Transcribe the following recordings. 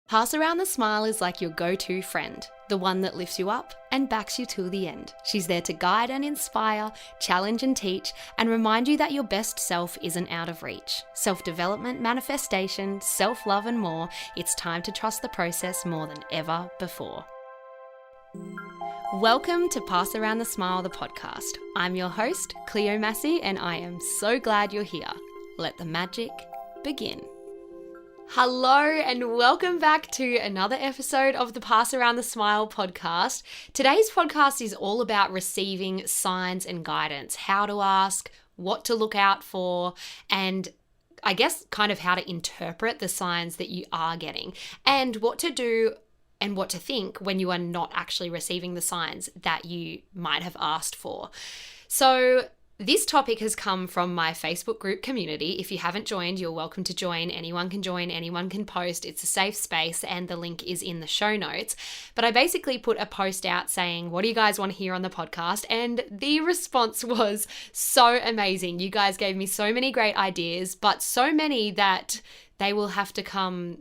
Pass Around the Smile is like your go-to friend, the one that lifts you up and backs you till the end. She's there to guide and inspire, challenge and teach, and remind you that your best self isn't out of reach. Self-development, manifestation, self-love and more, it's time to trust the process more than ever before. Welcome to Pass Around the Smile, the podcast. I'm your host, Cleo Massey, and I am so glad you're here. Let the magic begin. Hello and welcome back to another episode of the Pass Around the Smile podcast. Today's podcast is all about receiving signs and guidance, how to ask, what to look out for, and I guess kind of how to interpret the signs that you are getting and what to do and what to think when you are not actually receiving the signs that you might have asked for. So this topic has come from my Facebook group community. If you haven't joined, you're welcome to join. Anyone can join, anyone can post. It's a safe space and the link is in the show notes. But I basically put a post out saying, what do you guys want to hear on the podcast? And the response was so amazing. You guys gave me so many great ideas, but so many that they will have to come,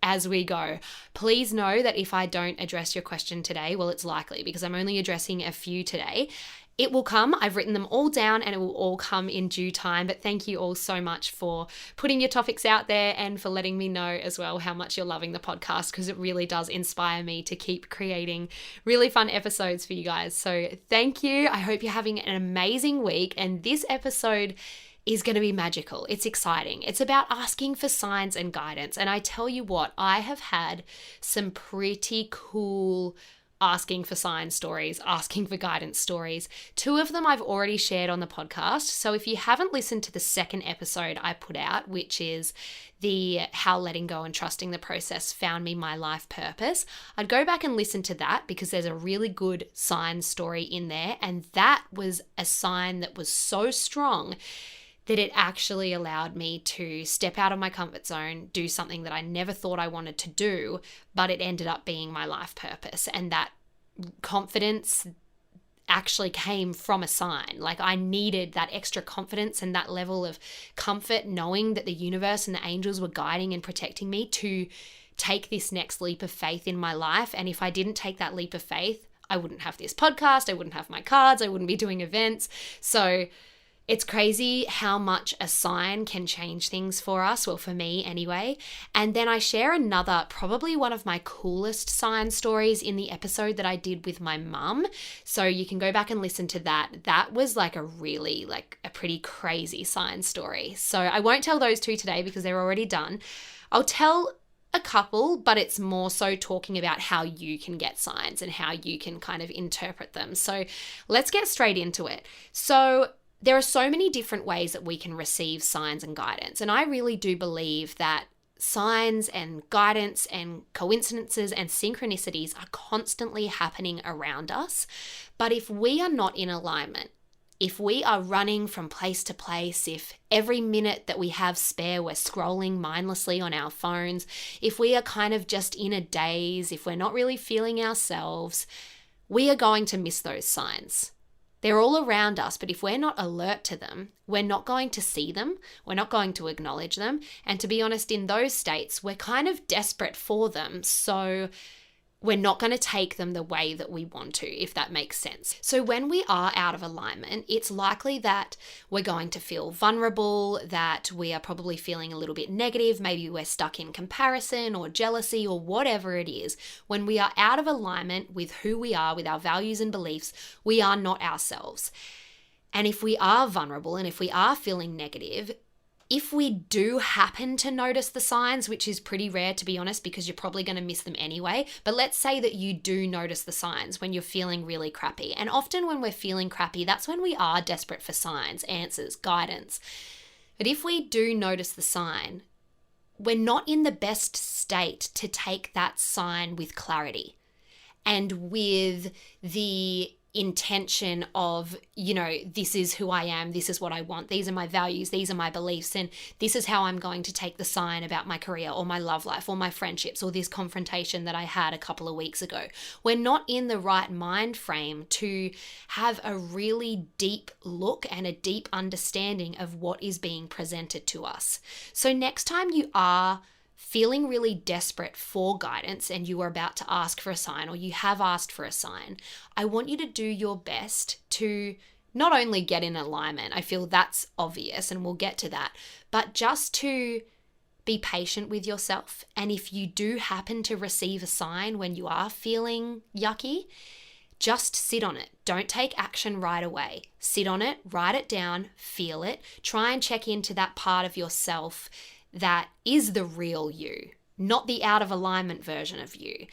as we go. Please know that if I don't address your question today, well, it's likely because I'm only addressing a few today. It will come. I've written them all down and it will all come in due time. But thank you all so much for putting your topics out there and for letting me know as well how much you're loving the podcast, because it really does inspire me to keep creating really fun episodes for you guys. So thank you. I hope you're having an amazing week. And this episode is going to be magical. It's exciting. It's about asking for signs and guidance. And I tell you what, I have had some pretty cool asking for sign stories, asking for guidance stories. 2 of them I've already shared on the podcast. So if you haven't listened to the second episode I put out, which is the How Letting Go and Trusting the Process Found Me My Life Purpose, I'd go back and listen to that because there's a really good sign story in there. And that was a sign that was so strong that it actually allowed me to step out of my comfort zone, do something that I never thought I wanted to do, but it ended up being my life purpose. And that confidence actually came from a sign. Like I needed that extra confidence and that level of comfort knowing that the universe and the angels were guiding and protecting me to take this next leap of faith in my life. And if I didn't take that leap of faith, I wouldn't have this podcast, I wouldn't have my cards, I wouldn't be doing events. So it's crazy how much a sign can change things for us, well, for me anyway. And then I share another, probably one of my coolest sign stories in the episode that I did with my mum. So you can go back and listen to that. That was like a pretty crazy sign story. So I won't tell those 2 today because they're already done. I'll tell a couple, but it's more so talking about how you can get signs and how you can kind of interpret them. So let's get straight into it. So there are so many different ways that we can receive signs and guidance. And I really do believe that signs and guidance and coincidences and synchronicities are constantly happening around us. But if we are not in alignment, if we are running from place to place, if every minute that we have spare, we're scrolling mindlessly on our phones, if we are kind of just in a daze, if we're not really feeling ourselves, we are going to miss those signs. They're all around us, but if we're not alert to them, we're not going to see them, we're not going to acknowledge them. And to be honest, in those states, we're kind of desperate for them. So we're not going to take them the way that we want to, if that makes sense. So when we are out of alignment, it's likely that we're going to feel vulnerable, that we are probably feeling a little bit negative. Maybe we're stuck in comparison or jealousy or whatever it is. When we are out of alignment with who we are, with our values and beliefs, we are not ourselves. And if we are vulnerable and if we are feeling negative, if we do happen to notice the signs, which is pretty rare to be honest, because you're probably going to miss them anyway, but let's say that you do notice the signs when you're feeling really crappy. And often when we're feeling crappy, that's when we are desperate for signs, answers, guidance. But if we do notice the sign, we're not in the best state to take that sign with clarity and with the intention of, this is who I am, this is what I want, these are my values, these are my beliefs, and this is how I'm going to take the sign about my career or my love life or my friendships or this confrontation that I had a couple of weeks ago. We're not in the right mind frame to have a really deep look and a deep understanding of what is being presented to us. So next time you are feeling really desperate for guidance and you are about to ask for a sign or you have asked for a sign, I want you to do your best to not only get in alignment, I feel that's obvious and we'll get to that, but just to be patient with yourself. And if you do happen to receive a sign when you are feeling yucky, just sit on it. Don't take action right away. Sit on it, write it down, feel it. Try and check into that part of yourself that is the real you, not the out of alignment version of you.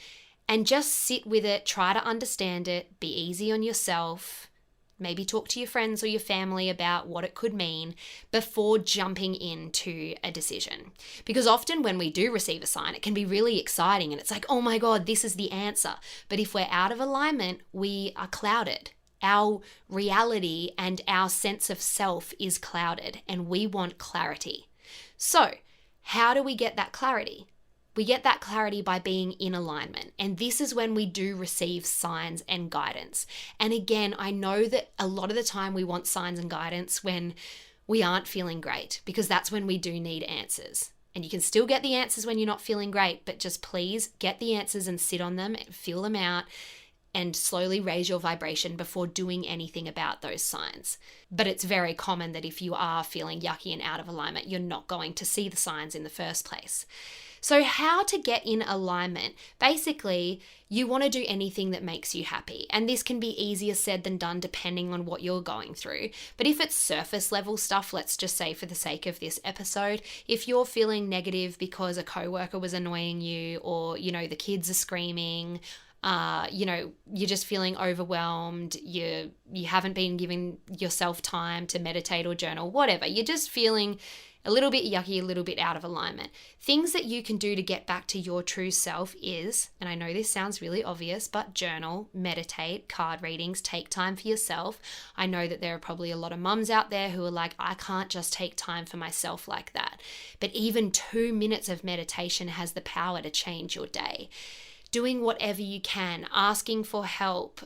And just sit with it, try to understand it, be easy on yourself. Maybe talk to your friends or your family about what it could mean before jumping into a decision. Because often when we do receive a sign, it can be really exciting and it's like, oh my God, this is the answer. But if we're out of alignment, we are clouded. Our reality and our sense of self is clouded and we want clarity. So, how do we get that clarity? We get that clarity by being in alignment. And this is when we do receive signs and guidance. And again, I know that a lot of the time we want signs and guidance when we aren't feeling great, because that's when we do need answers. And you can still get the answers when you're not feeling great, but just please get the answers and sit on them, feel them out, and slowly raise your vibration before doing anything about those signs. But it's very common that if you are feeling yucky and out of alignment, you're not going to see the signs in the first place. So how to get in alignment? Basically, you want to do anything that makes you happy. And this can be easier said than done depending on what you're going through. But if it's surface level stuff, let's just say for the sake of this episode, if you're feeling negative because a coworker was annoying you or, the kids are screaming, you're just feeling overwhelmed, you haven't been giving yourself time to meditate or journal, whatever, you're just feeling a little bit yucky, a little bit out of alignment. Things that you can do to get back to your true self is, and I know this sounds really obvious, but journal, meditate, card readings, take time for yourself. I know that there are probably a lot of mums out there who are like, I can't just take time for myself like that. But even 2 minutes of meditation has the power to change your day. Doing whatever you can, asking for help,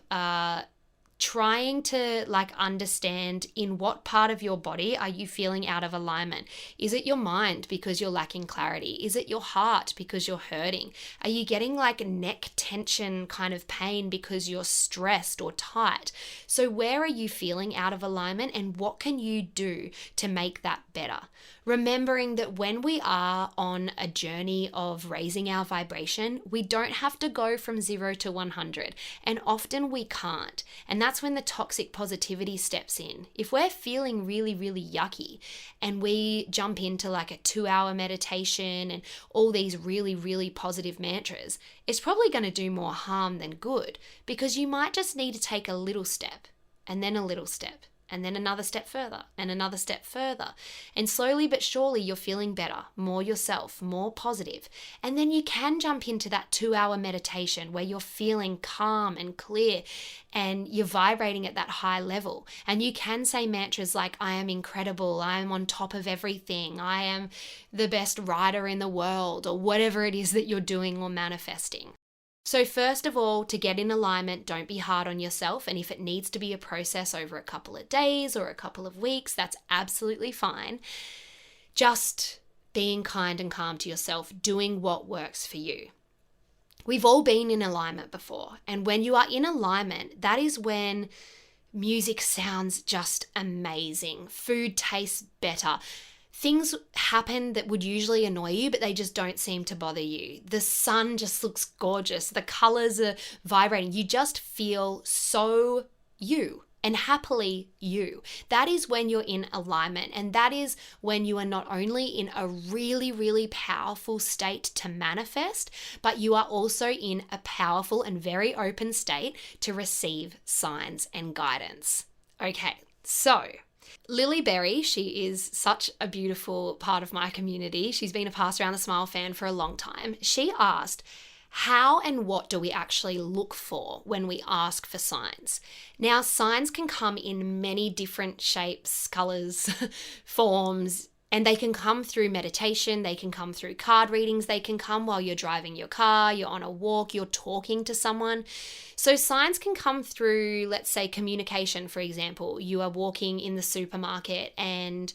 trying to understand in what part of your body are you feeling out of alignment. Is it your mind because you're lacking clarity? Is it your heart because you're hurting? Are you getting neck tension kind of pain because you're stressed or tight? So where are you feeling out of alignment and what can you do to make that better? Remembering that when we are on a journey of raising our vibration, we don't have to go from 0 to 100. And often we can't. And that's when the toxic positivity steps in. If we're feeling really, really yucky and we jump into a 2-hour meditation and all these really, really positive mantras, it's probably going to do more harm than good, because you might just need to take a little step and then a little step and then another step further and another step further. And slowly but surely you're feeling better, more yourself, more positive. And then you can jump into that 2-hour meditation where you're feeling calm and clear and you're vibrating at that high level. And you can say mantras like, I am incredible, I am on top of everything, I am the best writer in the world, or whatever it is that you're doing or manifesting. So first of all, to get in alignment, don't be hard on yourself. And if it needs to be a process over a couple of days or a couple of weeks, that's absolutely fine. Just being kind and calm to yourself, doing what works for you. We've all been in alignment before. And when you are in alignment, that is when music sounds just amazing. Food tastes better. Things happen that would usually annoy you, but they just don't seem to bother you. The sun just looks gorgeous. The colors are vibrating. You just feel so you and happily you. That is when you're in alignment. And that is when you are not only in a really, really powerful state to manifest, but you are also in a powerful and very open state to receive signs and guidance. Okay, so Lily Berry, she is such a beautiful part of my community. She's been a Pass Around the Smile fan for a long time. She asked, how and what do we actually look for when we ask for signs? Now, signs can come in many different shapes, colors, forms, and they can come through meditation, they can come through card readings, they can come while you're driving your car, you're on a walk, you're talking to someone. So signs can come through, let's say, communication, for example. You are walking in the supermarket and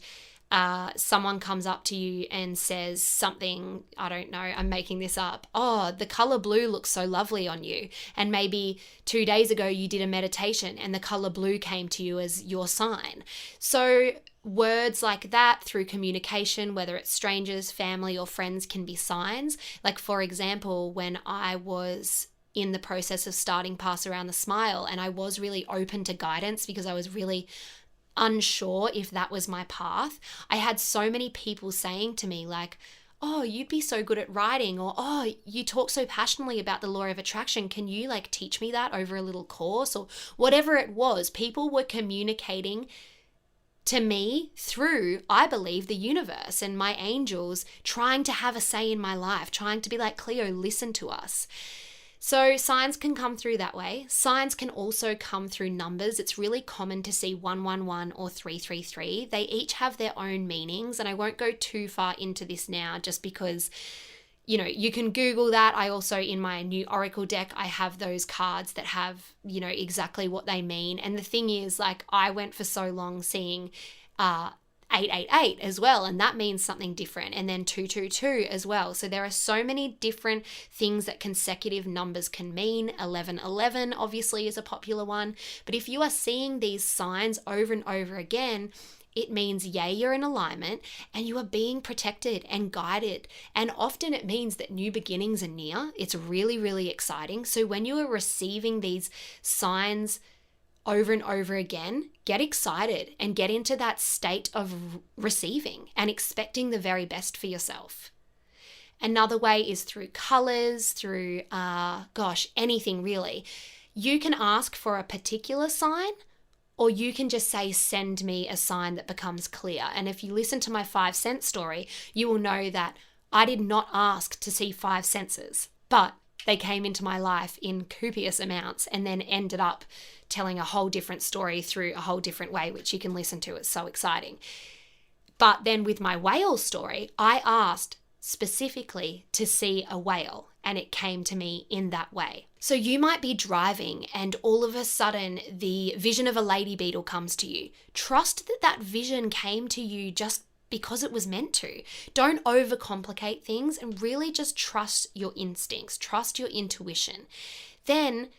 someone comes up to you and says something, I don't know, I'm making this up. Oh, the color blue looks so lovely on you. And maybe 2 days ago you did a meditation and the color blue came to you as your sign. So words like that through communication, whether it's strangers, family, or friends, can be signs. Like, for example, when I was in the process of starting Pass Around the Smile, and I was really open to guidance because I was really unsure if that was my path, I had so many people saying to me like, oh, you'd be so good at writing, or oh, you talk so passionately about the law of attraction, can you like teach me that over a little course, or whatever it was. People were communicating to me through, I believe, the universe and my angels trying to have a say in my life, trying to be like, Cleo, listen to us. So signs can come through that way. Signs can also come through numbers. It's really common to see 111 or 333. They each have their own meanings, and I won't go too far into this now just because, you know, you can Google that. I also, in my new Oracle deck, I have those cards that have, you know, exactly what they mean. And the thing is, like, I went for so long seeing 888 as well, and that means something different, and then 222 as well. So there are so many different things that consecutive numbers can mean. 1111 obviously is a popular one, but if you are seeing these signs over and over again, it means, yay, you're in alignment and you are being protected and guided. And often it means that new beginnings are near. It's really, really exciting. So when you are receiving these signs over and over again, get excited and get into that state of receiving and expecting the very best for yourself. Another way is through colors, through, anything really. You can ask for a particular sign, or you can just say, send me a sign that becomes clear. And if you listen to my 5 cent story, you will know that I did not ask to see 5 senses, but they came into my life in copious amounts and then ended up telling a whole different story through a whole different way, which you can listen to. It's so exciting. But then with my whale story, I asked specifically to see a whale, and it came to me in that way. So you might be driving and all of a sudden the vision of a lady beetle comes to you. Trust that that vision came to you just because it was meant to. Don't overcomplicate things and really just trust your instincts, trust your intuition. Then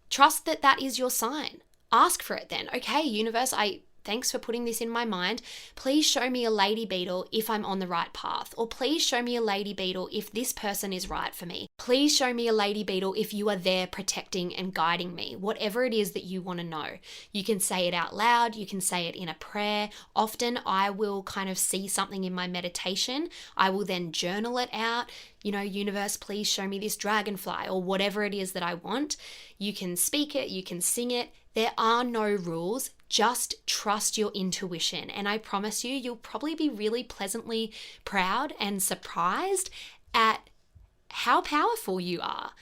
trust that that is your sign. Ask for it then. Okay, universe, thanks for putting this in my mind. Please show me a lady beetle if I'm on the right path. Or please show me a lady beetle if this person is right for me. Please show me a lady beetle if you are there protecting and guiding me. Whatever it is that you want to know. You can say it out loud. You can say it in a prayer. Often I will kind of see something in my meditation. I will then journal it out. You know, universe, please show me this dragonfly, or whatever it is that I want. You can speak it. You can sing it. There are no rules. Just trust your intuition. And I promise you, you'll probably be really pleasantly proud and surprised at how powerful you are.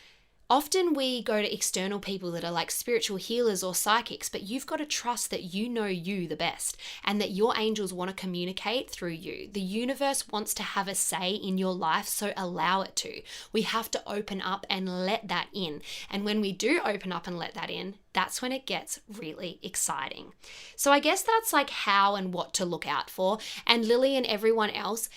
Often we go to external people that are like spiritual healers or psychics, but you've got to trust that you know you the best and that your angels want to communicate through you. The universe wants to have a say in your life, so allow it to. We have to open up and let that in. And when we do open up and let that in, that's when it gets really exciting. So I guess that's like how and what to look out for. And Lily and everyone else,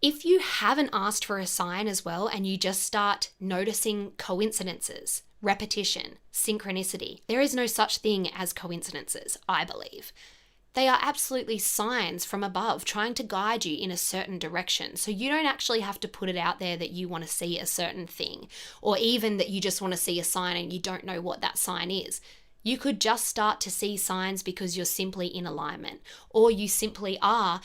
if you haven't asked for a sign as well and you just start noticing coincidences, repetition, synchronicity, there is no such thing as coincidences, I believe. They are absolutely signs from above trying to guide you in a certain direction. So you don't actually have to put it out there that you want to see a certain thing, or even that you just want to see a sign and you don't know what that sign is. You could just start to see signs because you're simply in alignment, or you simply are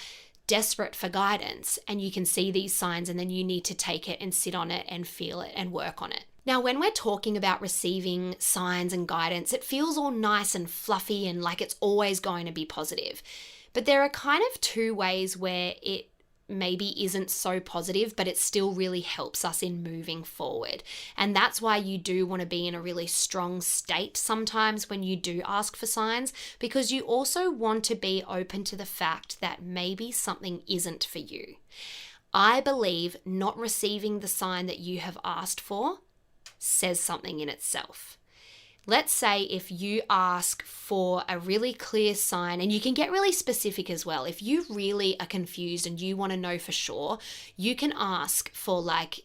desperate for guidance and you can see these signs and then you need to take it and sit on it and feel it and work on it. Now, when we're talking about receiving signs and guidance, it feels all nice and fluffy and like it's always going to be positive. But there are kind of 2 ways where it maybe isn't so positive, but it still really helps us in moving forward. And that's why you do want to be in a really strong state sometimes when you do ask for signs, because you also want to be open to the fact that maybe something isn't for you. I believe not receiving the sign that you have asked for says something in itself. Let's say if you ask for a really clear sign, and you can get really specific as well. If you really are confused and you want to know for sure, you can ask for like,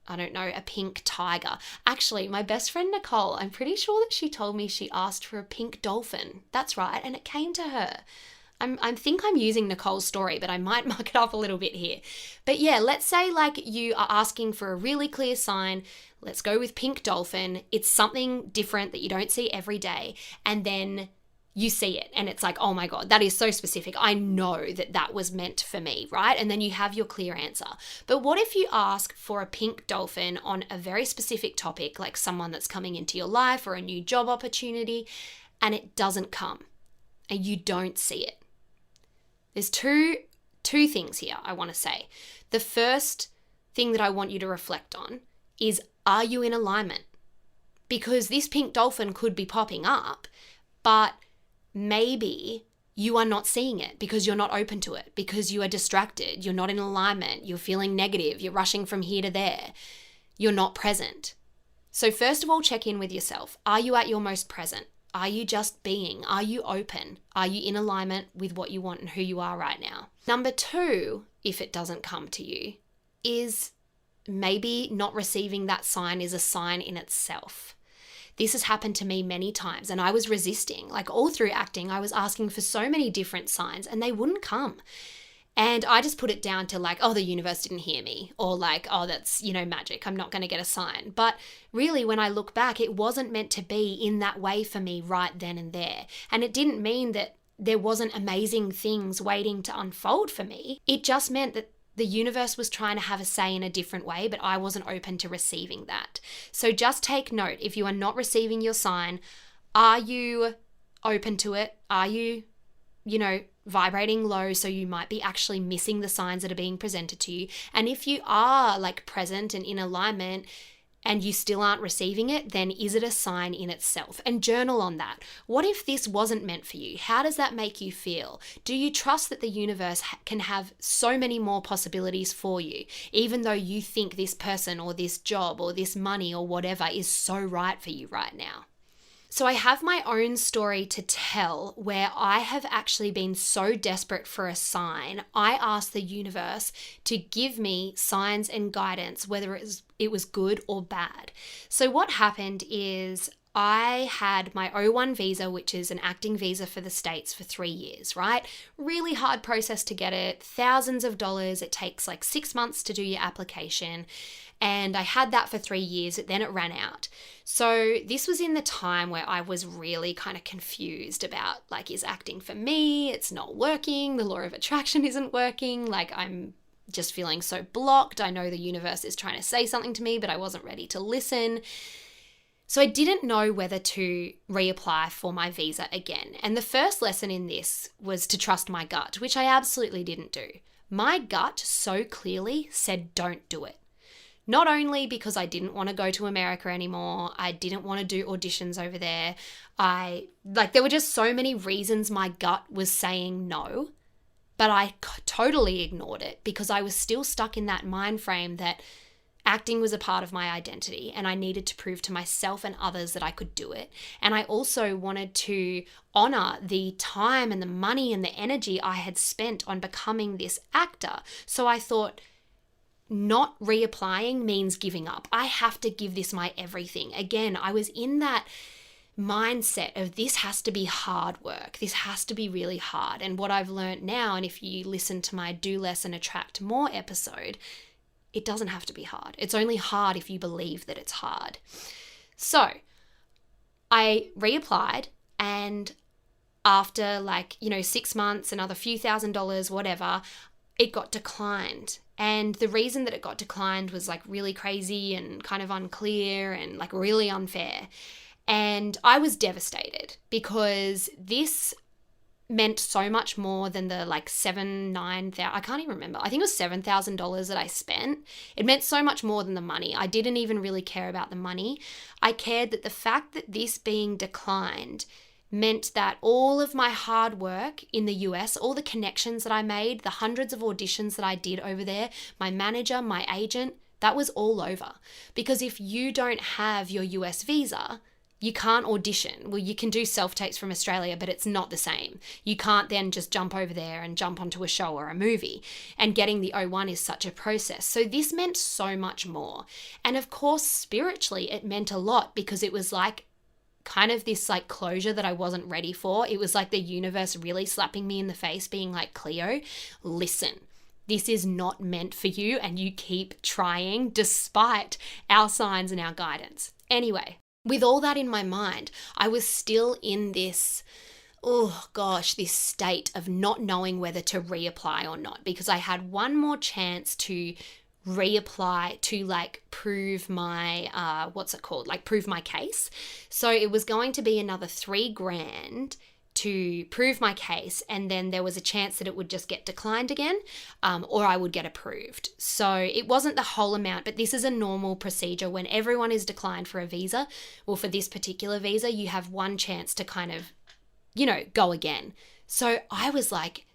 I don't know, a pink tiger. Actually, my best friend Nicole, I'm pretty sure that she told me she asked for a pink dolphin. That's right, and it came to her. I think I'm using Nicole's story, but I might muck it up a little bit here. But yeah, let's say like you are asking for a really clear sign. Let's go with pink dolphin. It's something different that you don't see every day. And then you see it and it's like, oh my God, that is so specific. I know that that was meant for me, right? And then you have your clear answer. But what if you ask for a pink dolphin on a very specific topic, like someone that's coming into your life or a new job opportunity, and it doesn't come and you don't see it? There's two things here I want to say. The first thing that I want you to reflect on is, are you in alignment? Because this pink dolphin could be popping up, but maybe you are not seeing it because you're not open to it, because you are distracted, you're not in alignment, you're feeling negative, you're rushing from here to there, you're not present. So first of all, check in with yourself. Are you at your most present? Are you just being? Are you open? Are you in alignment with what you want and who you are right now? Number two, if it doesn't come to you, is maybe not receiving that sign is a sign in itself. This has happened to me many times, and I was resisting. Like all through acting, I was asking for so many different signs and they wouldn't come. And I just put it down to like, oh, the universe didn't hear me, or like, oh, that's, magic. I'm not going to get a sign. But really, when I look back, it wasn't meant to be in that way for me right then and there. And it didn't mean that there wasn't amazing things waiting to unfold for me. It just meant that the universe was trying to have a say in a different way, but I wasn't open to receiving that. So just take note, if you are not receiving your sign, are you open to it? Are you, vibrating low, so you might be actually missing the signs that are being presented to you? And if you are like present and in alignment and you still aren't receiving it, then is it a sign in itself? And journal on that. What if this wasn't meant for you? How does that make you feel? Do you trust that the universe can have so many more possibilities for you, even though you think this person or this job or this money or whatever is so right for you right now? So I have my own story to tell where I have actually been so desperate for a sign. I asked the universe to give me signs and guidance, whether it was good or bad. So what happened is I had my O1 visa, which is an acting visa for the States, for 3 years, right? Really hard process to get it, thousands of dollars. It takes like 6 months to do your application. And I had that for 3 years, then it ran out. So this was in the time where I was really kind of confused about like, is acting for me? It's not working. The law of attraction isn't working. Like I'm just feeling so blocked. I know the universe is trying to say something to me, but I wasn't ready to listen. So I didn't know whether to reapply for my visa again. And the first lesson in this was to trust my gut, which I absolutely didn't do. My gut so clearly said, don't do it. Not only because I didn't want to go to America anymore, I didn't want to do auditions over there. There were just so many reasons my gut was saying no, but I totally ignored it because I was still stuck in that mind frame that acting was a part of my identity and I needed to prove to myself and others that I could do it. And I also wanted to honor the time and the money and the energy I had spent on becoming this actor. So I thought, not reapplying means giving up. I have to give this my everything. Again, I was in that mindset of this has to be hard work. This has to be really hard. And what I've learned now, and if you listen to my Do Less and Attract More episode, it doesn't have to be hard. It's only hard if you believe that it's hard. So I reapplied, and after 6 months, another few $1,000s, whatever, it got declined. And the reason that it got declined was really crazy and kind of unclear and really unfair. And I was devastated because this meant so much more than the $9,000, I can't even remember. I think it was $7,000 that I spent. It meant so much more than the money. I didn't even really care about the money. I cared that the fact that this being declined meant that all of my hard work in the US, all the connections that I made, the hundreds of auditions that I did over there, my manager, my agent, that was all over. Because if you don't have your US visa, You can't audition. Well, you can do self-tapes from Australia, but it's not the same. You can't then just jump over there and jump onto a show or a movie. And getting the O1 is such a process. So this meant so much more. And of course, spiritually, it meant a lot because it was like kind of this like closure that I wasn't ready for. It was like the universe really slapping me in the face, being like, Cleo, listen. This is not meant for you, and you keep trying despite our signs and our guidance. Anyway, with all that in my mind, I was still in this, this state of not knowing whether to reapply or not, because I had one more chance to reapply to like prove my, prove my case. So it was going to be another $3,000 to prove my case, and then there was a chance that it would just get declined again, or I would get approved. So it wasn't the whole amount, but this is a normal procedure when everyone is declined for a visa. Well, for this particular visa, you have one chance to kind of, go again. So I was like,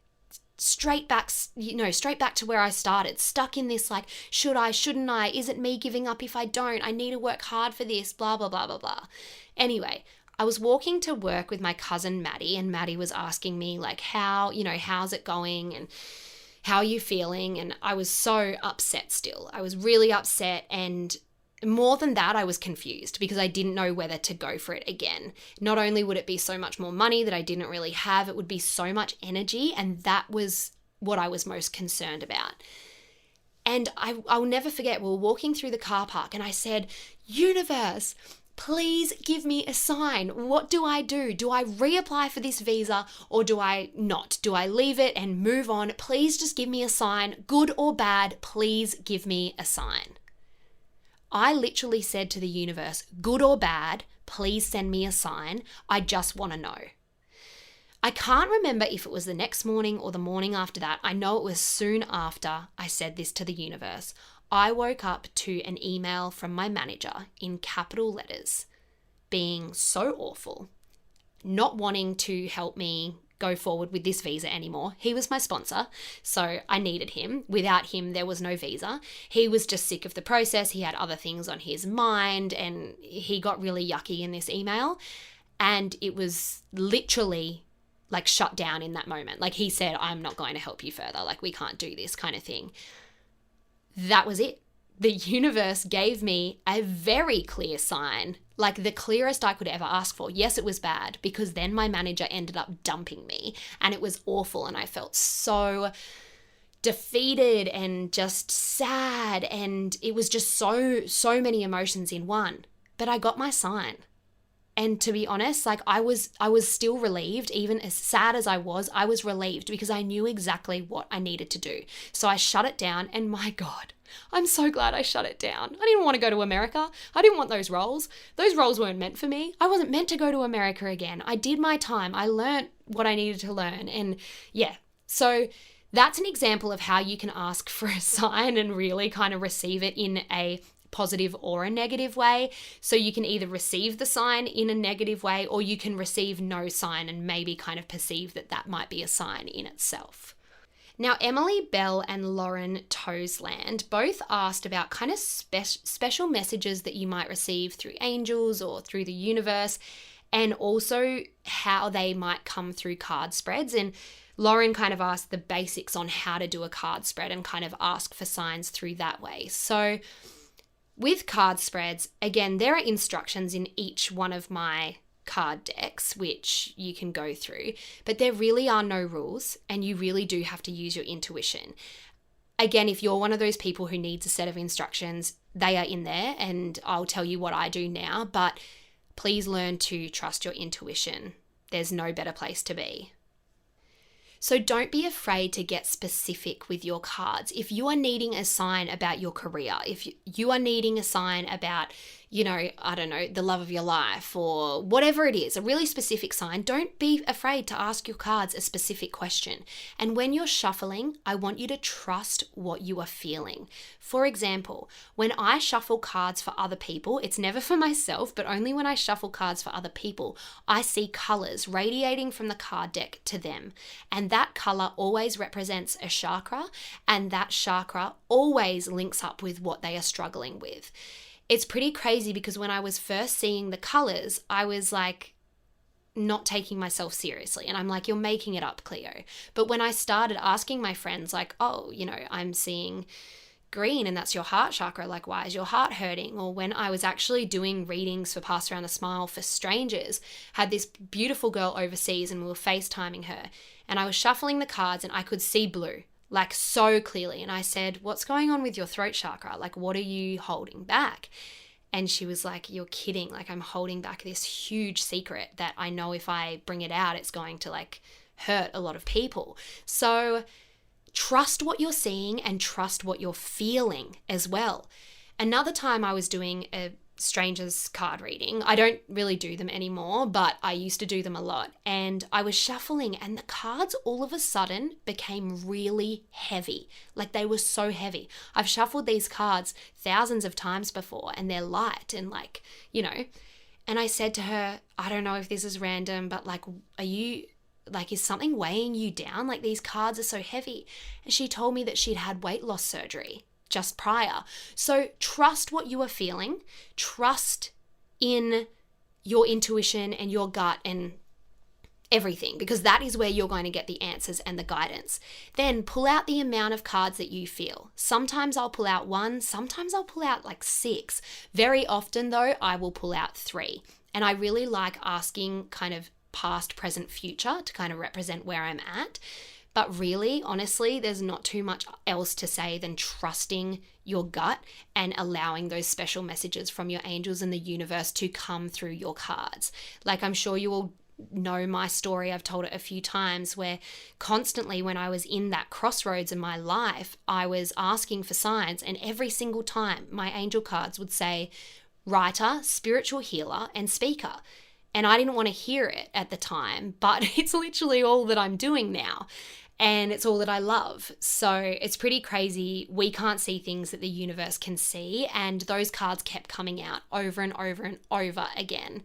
straight back to where I started, stuck in this like, should I, shouldn't I? Is it me giving up if I don't? I need to work hard for this, blah, blah, blah, blah, blah. Anyway, I was walking to work with my cousin Maddie, and Maddie was asking me like, how's it going and how are you feeling? And I was so upset still. I was really upset, and more than that, I was confused because I didn't know whether to go for it again. Not only would it be so much more money that I didn't really have, it would be so much energy, and that was what I was most concerned about. And I'll never forget, we were walking through the car park and I said, universe, please give me a sign. What do I do? Do I reapply for this visa or do I not? Do I leave it and move on? Please just give me a sign, good or bad, please give me a sign. I literally said to the universe, good or bad, please send me a sign. I just want to know. I can't remember if it was the next morning or the morning after that. I know it was soon after I said this to the universe. I woke up to an email from my manager in capital letters, being so awful, not wanting to help me go forward with this visa anymore. He was my sponsor, so I needed him. Without him, there was no visa. He was just sick of the process. He had other things on his mind, and he got really yucky in this email. And it was literally like shut down in that moment. Like he said, I'm not going to help you further. Like we can't do this kind of thing. That was it. The universe gave me a very clear sign, like the clearest I could ever ask for. Yes, it was bad because then my manager ended up dumping me and it was awful and I felt so defeated and just sad, and it was just so many emotions in one. But I got my sign. And to be honest, like I was still relieved. Even as sad as I was relieved because I knew exactly what I needed to do. So I shut it down, and my God, I'm so glad I shut it down. I didn't want to go to America. I didn't want those roles. Those roles weren't meant for me. I wasn't meant to go to America again. I did my time. I learned what I needed to learn. And yeah, so that's an example of how you can ask for a sign and really kind of receive it in a positive or a negative way. So you can either receive the sign in a negative way, or you can receive no sign and maybe kind of perceive that that might be a sign in itself. Now, Emily Bell and Lauren Toesland both asked about kind of special messages that you might receive through angels or through the universe, and also how they might come through card spreads. And Lauren kind of asked the basics on how to do a card spread and kind of ask for signs through that way. So with card spreads, again, there are instructions in each one of my card decks, which you can go through, but there really are no rules, and you really do have to use your intuition. Again, if you're one of those people who needs a set of instructions, they are in there, and I'll tell you what I do now, but please learn to trust your intuition. There's no better place to be. So don't be afraid to get specific with your cards. If you are needing a sign about your career, if you are needing a sign about, the love of your life or whatever it is, a really specific sign, don't be afraid to ask your cards a specific question. And when you're shuffling, I want you to trust what you are feeling. For example, when I shuffle cards for other people, it's never for myself, but only when I shuffle cards for other people, I see colors radiating from the card deck to them. And that color always represents a chakra, and that chakra always links up with what they are struggling with. it's pretty crazy because when I was first seeing the colors, I was like not taking myself seriously. And I'm like, you're making it up, Cleo. But when I started asking my friends like, oh, I'm seeing green and that's your heart chakra, like why is your heart hurting? Or when I was actually doing readings for Pass Around a Smile for strangers, had this beautiful girl overseas and we were FaceTiming her, and I was shuffling the cards and I could see blue, like so clearly. And I said, what's going on with your throat chakra? Like, what are you holding back? And she was like, you're kidding. Like, I'm holding back this huge secret that I know if I bring it out, it's going to like hurt a lot of people. So trust what you're seeing and trust what you're feeling as well. Another time I was doing a stranger's card reading. I don't really do them anymore, but I used to do them a lot. And I was shuffling and the cards all of a sudden became really heavy. Like they were so heavy. I've shuffled these cards thousands of times before and they're light and like, and I said to her, I don't know if this is random, but like, is something weighing you down? Like these cards are so heavy. And she told me that she'd had weight loss surgery just prior. So trust what you are feeling. Trust in your intuition and your gut and everything, because that is where you're going to get the answers and the guidance. Then pull out the amount of cards that you feel. Sometimes I'll pull out 1, sometimes I'll pull out like 6. Very often though, I will pull out 3. And I really like asking kind of past, present, future to kind of represent where I'm at. But really, honestly, there's not too much else to say than trusting your gut and allowing those special messages from your angels and the universe to come through your cards. Like I'm sure you all know my story. I've told it a few times where constantly when I was in that crossroads in my life, I was asking for signs, and every single time my angel cards would say writer, spiritual healer, and speaker. And I didn't want to hear it at the time, but it's literally all that I'm doing now. And it's all that I love. So it's pretty crazy. We can't see things that the universe can see. And those cards kept coming out over and over and over again.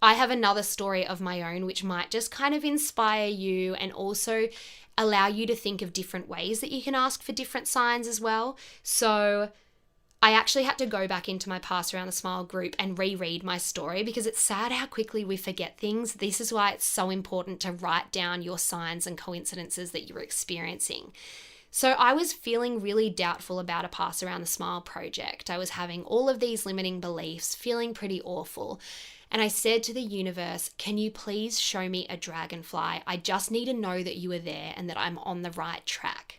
I have another story of my own, which might just kind of inspire you and also allow you to think of different ways that you can ask for different signs as well. So I actually had to go back into my Pass Around the Smile group and reread my story because it's sad how quickly we forget things. This is why it's so important to write down your signs and coincidences that you're experiencing. So I was feeling really doubtful about a Pass Around the Smile project. I was having all of these limiting beliefs, feeling pretty awful. And I said to the universe, can you please show me a dragonfly? I just need to know that you are there and that I'm on the right track.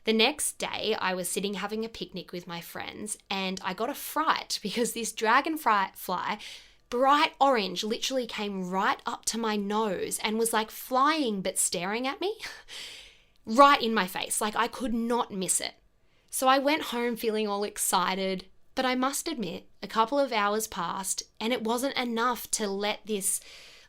The next day, I was sitting having a picnic with my friends and I got a fright because this dragonfly, bright orange, literally came right up to my nose and was like flying but staring at me right in my face. Like I could not miss it. So I went home feeling all excited, but I must admit a couple of hours passed and it wasn't enough to let this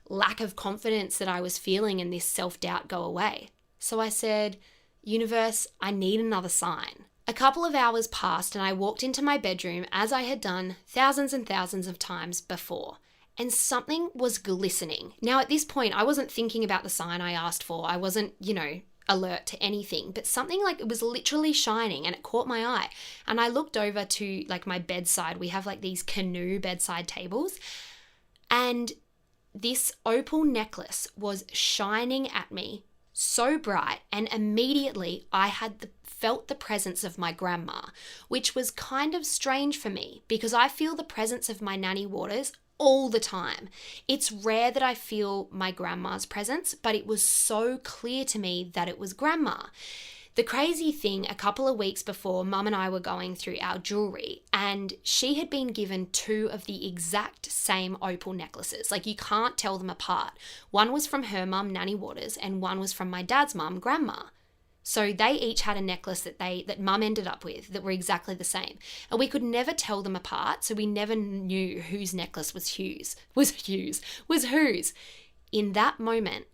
lack of confidence that I was feeling and this self-doubt go away. So I said, universe, I need another sign. A couple of hours passed and I walked into my bedroom as I had done thousands and thousands of times before, and something was glistening. Now at this point, I wasn't thinking about the sign I asked for. I wasn't, alert to anything, but something like it was literally shining and it caught my eye. And I looked over to like my bedside. We have like these canoe bedside tables, and this opal necklace was shining at me so bright, and immediately I felt the presence of my grandma, which was kind of strange for me because I feel the presence of my nanny waters all the time. It's rare that I feel my grandma's presence, but it was so clear to me that it was grandma. The crazy thing, a couple of weeks before, Mum and I were going through our jewelry and she had been given 2 of the exact same opal necklaces. Like you can't tell them apart. One was from her mum, Nanny Waters, and one was from my dad's mum, Grandma. So they each had a necklace that Mum ended up with that were exactly the same. And we could never tell them apart, so we never knew whose necklace was whose. In that moment,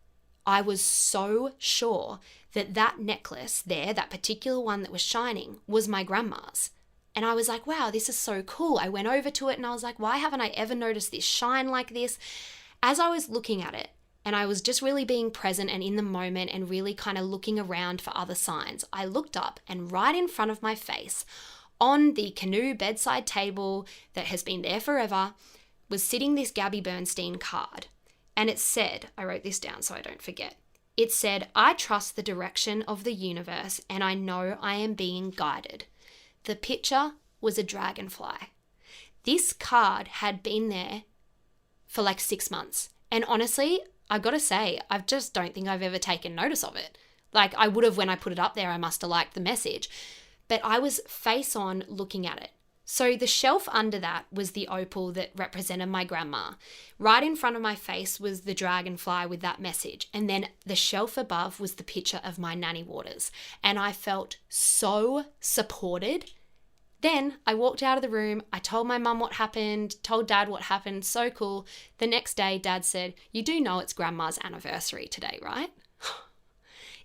I was so sure that necklace there, that particular one that was shining, was my grandma's. And I was like, wow, this is so cool. I went over to it and I was like, why haven't I ever noticed this shine like this? As I was looking at it, and I was just really being present and in the moment and really kind of looking around for other signs, I looked up and right in front of my face, On the canoe bedside table that has been there forever was sitting this Gabby Bernstein card. And it said, I wrote this down so I don't forget. It said, "I trust the direction of the universe and I know I am being guided." The picture was a dragonfly. This card had been there for like 6 months. And honestly, I've got to say, I just don't think I've ever taken notice of it. Like I would have when I put it up there, I must have liked the message. But I was face on looking at it. So the shelf under that was the opal that represented my grandma. Right in front of my face was the dragonfly with that message. And then the shelf above was the picture of my Nanny Waters. And I felt so supported. Then I walked out of the room. I told my mum what happened, told Dad what happened. So cool. The next day, Dad said, "You do know it's Grandma's anniversary today, right?"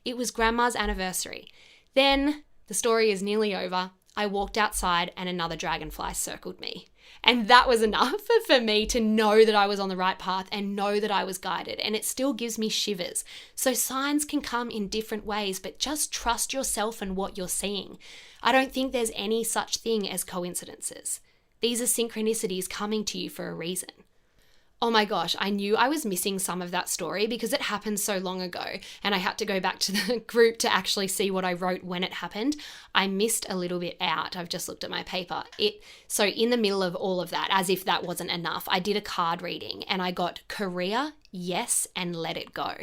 It was Grandma's anniversary. Then the story is nearly over. I walked outside and another dragonfly circled me. And that was enough for me to know that I was on the right path and know that I was guided. And it still gives me shivers. So signs can come in different ways, but just trust yourself and what you're seeing. I don't think there's any such thing as coincidences. These are synchronicities coming to you for a reason. Oh my gosh, I knew I was missing some of that story because it happened so long ago and I had to go back to the group to actually see what I wrote when it happened. I missed a little bit out. I've just looked at my paper. So in the middle of all of that, as if that wasn't enough, I did a card reading and I got career, yes, and let it go.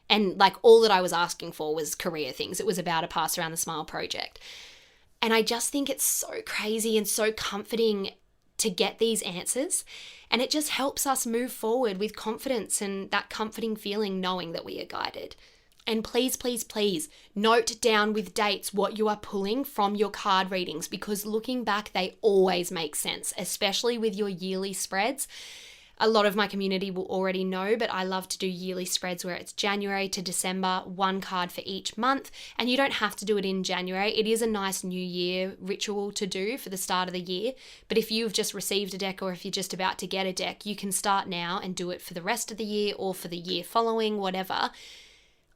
And like all that I was asking for was career things. It was about a Pass Around the Smile project. And I just think it's so crazy and so comforting to get these answers. And it just helps us move forward with confidence and that comforting feeling knowing that we are guided. And please, please, please note down with dates what you are pulling from your card readings because looking back, they always make sense, especially with your yearly spreads. A lot of my community will already know, but I love to do yearly spreads where it's January to December, one card for each month. And you don't have to do it in January. It is a nice New Year ritual to do for the start of the year. But if you've just received a deck or if you're just about to get a deck, you can start now and do it for the rest of the year or for the year following, whatever.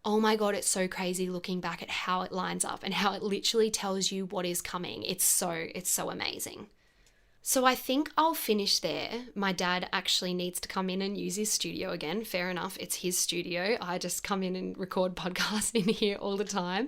Oh my God, it's so crazy looking back at how it lines up and how it literally tells you what is coming. It's so amazing. So I think I'll finish there. My dad actually needs to come in and use his studio again. Fair enough, it's his studio. I just come in and record podcasts in here all the time.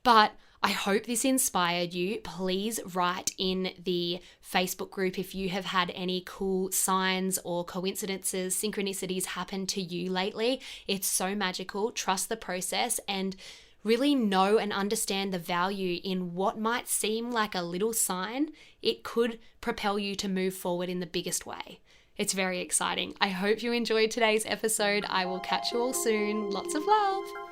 But I hope this inspired you. Please write in the Facebook group if you have had any cool signs or coincidences, synchronicities happen to you lately. It's so magical. Trust the process and really know and understand the value in what might seem like a little sign. It could propel you to move forward in the biggest way. It's very exciting. I hope you enjoyed today's episode. I will catch you all soon. Lots of love.